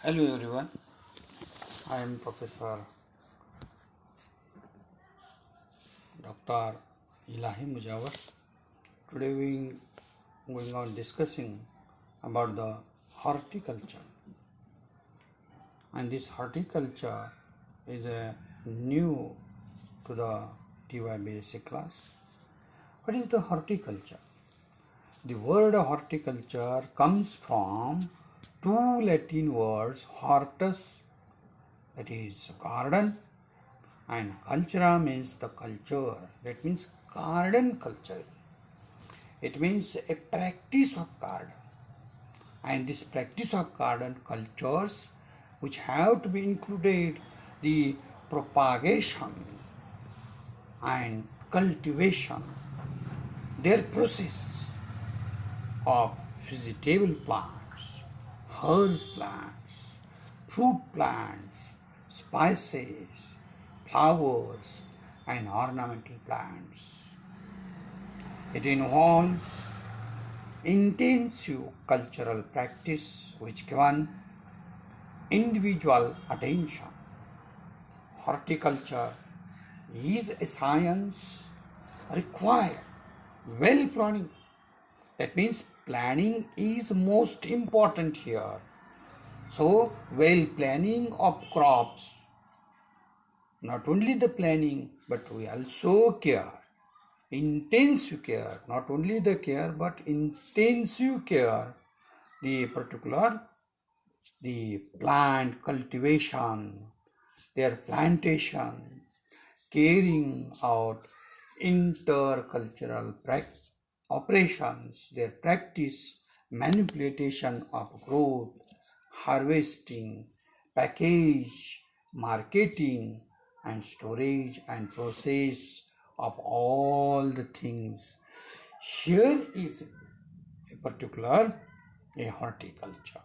Hello everyone, I am Professor Dr. Ilahi Mujawar. Today we are going on discussing about the horticulture, and this horticulture is a new to the TY basic class. What is the horticulture? The word horticulture comes from two Latin words, hortus, that is garden, and cultura means the culture, that means garden culture. It means a practice of garden, and this practice of garden cultures which have to be included the propagation and cultivation, their processes of vegetable plants, herbs plants, fruit plants, spices, flowers, and ornamental plants. It involves intensive cultural practice which given individual attention. Horticulture is a science required well planning. That means planning is most important here. So, well planning of crops, not only the planning, but we also care, intensive care, not only the care, but intensive care, the particular, the plant cultivation, their plantation, carrying out intercultural operations, their practice, manipulation of growth, harvesting, package, marketing, and storage and process of all the things. Here is a particular a horticulture.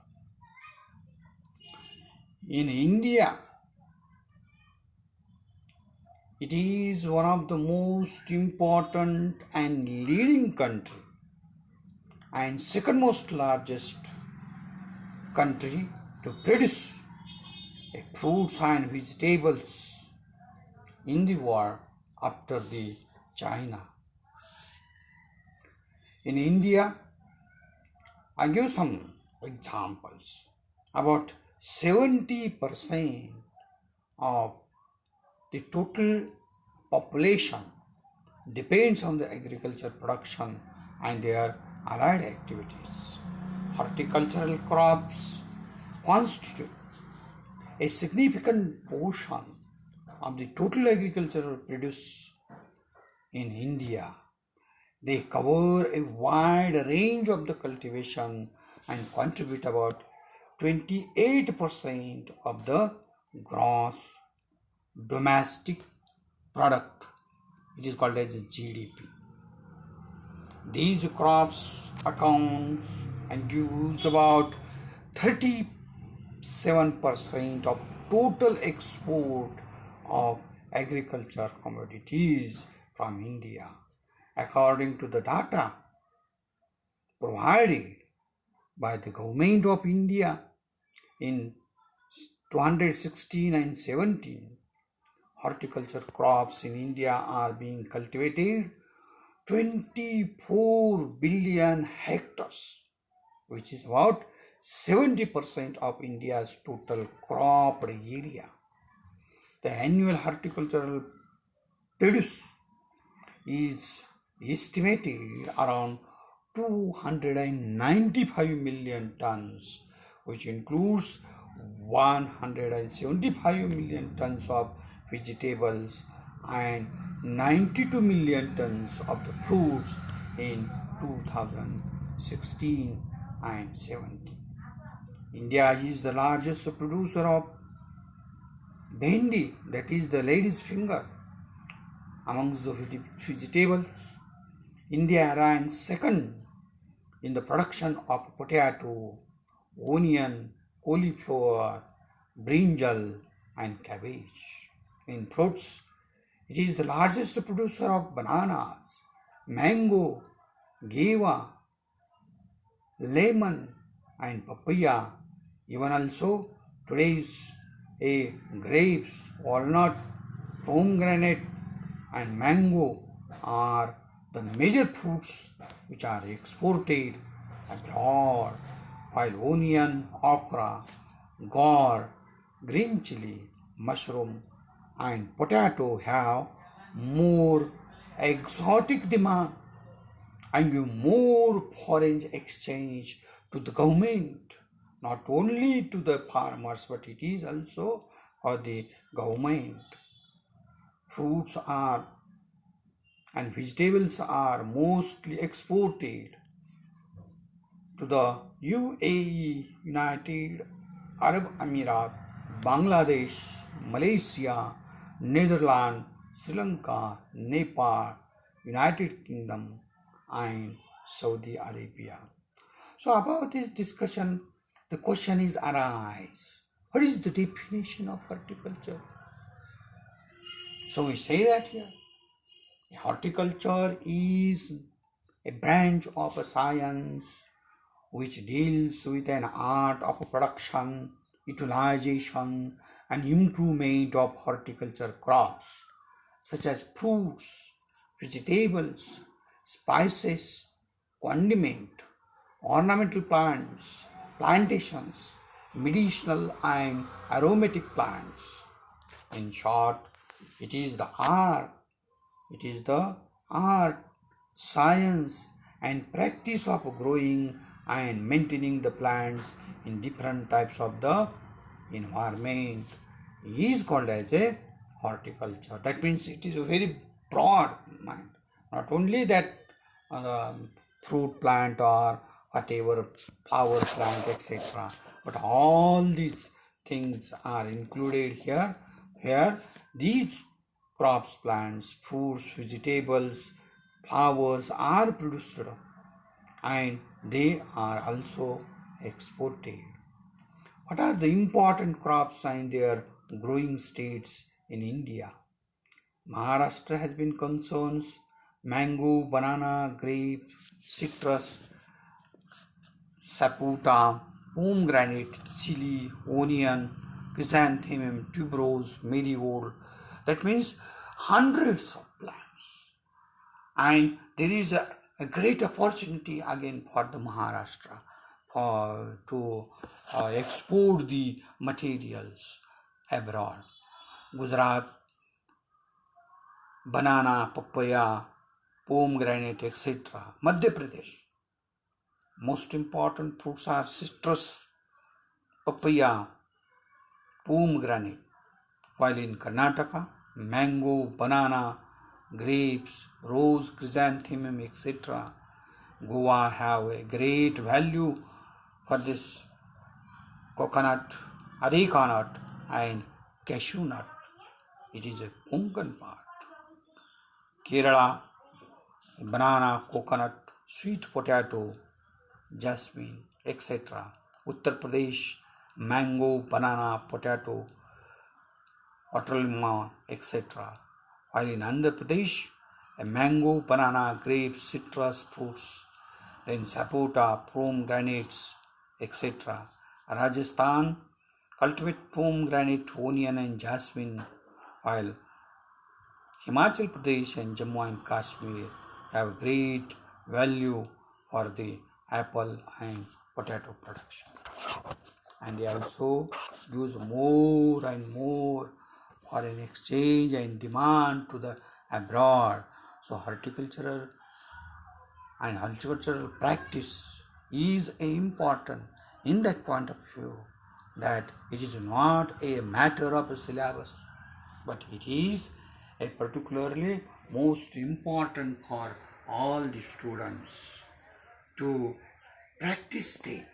In India, it is one of the most important and leading country and second most largest country to produce fruits and vegetables in the world after the China. In India, I give some examples. About 70% of the total population depends on the agriculture production and their allied activities. Horticultural crops constitute a significant portion of the total agricultural produce in India. They cover a wide range of the cultivation and contribute about 28% of the gross domestic product, which is called as GDP. These crops account and gives about 37% of total export of agriculture commodities from India, according to the data provided by the government of India in 2016 and 17. Horticulture crops in India are being cultivated 24 billion hectares, which is about 70% of India's total crop area. The annual horticultural produce is estimated around 295 million tons, which includes 175 million tons of vegetables and 92 million tons of the fruits in 2016 and 17. India is the largest producer of bhendi, that is the lady's finger, amongst the vegetables. India ranks second in the production of potato, onion, cauliflower, brinjal, and cabbage. In fruits, it is the largest producer of bananas, mango, guava, lemon, and papaya, even also Today's grapes, walnut, pomegranate, and mango are the major fruits which are exported abroad, while onion, okra, gourd, green chili, mushroom, and potato have more exotic demand and give more foreign exchange to the government, not only to the farmers, but it is also for the government. Fruits are and vegetables are mostly exported to the UAE, United Arab Emirates, Bangladesh, Malaysia, Netherlands, Sri Lanka, Nepal, United Kingdom, and Saudi Arabia. So about this discussion, the question is arise. What is the definition of horticulture? So we say that here. Horticulture is a branch of a science which deals with an art of production, utilization, and improvement of horticulture crops such as fruits, vegetables, spices, condiment, ornamental plants, plantations, medicinal and aromatic plants. In short, it is the art, science, and practice of growing and maintaining the plants in different types of the environment is called as a horticulture. That means it is a very broad mind. Not only that fruit plant or whatever flower plant, etc., but all these things are included here, where these crops, plants, fruits, vegetables, flowers are produced and they are also exported. What are the important crops and their growing states in India? Maharashtra has been concerns mango, banana, grape, citrus, saputa, pomegranate, chili, onion, chrysanthemum, tuberose, marigold. That means hundreds of plants. And there is a great opportunity again for the Maharashtra to export the materials abroad. Gujarat, banana, papaya, pomegranate, etc. Madhya Pradesh, most important fruits are citrus, papaya, pomegranate, while in Karnataka, mango, banana, grapes, rose, chrysanthemum, etc. Goa have a great value for this coconut, areca nut, and cashew nut. It is a Konkan part. Kerala, banana, coconut, sweet potato, jasmine, etc. Uttar Pradesh, mango, banana, potato, watermelon, etc. While in Andhra Pradesh, a mango, banana, grapes, citrus fruits, then sapota, pomegranates, etc. Rajasthan cultivate pomegranate, onion, and jasmine, while Himachal Pradesh and Jammu and Kashmir have great value for the apple and potato production. And they also use more and more foreign exchange and demand to the abroad. So horticultural practice is important in that point of view, that it is not a matter of a syllabus, but it is a particularly most important for all the students to practice things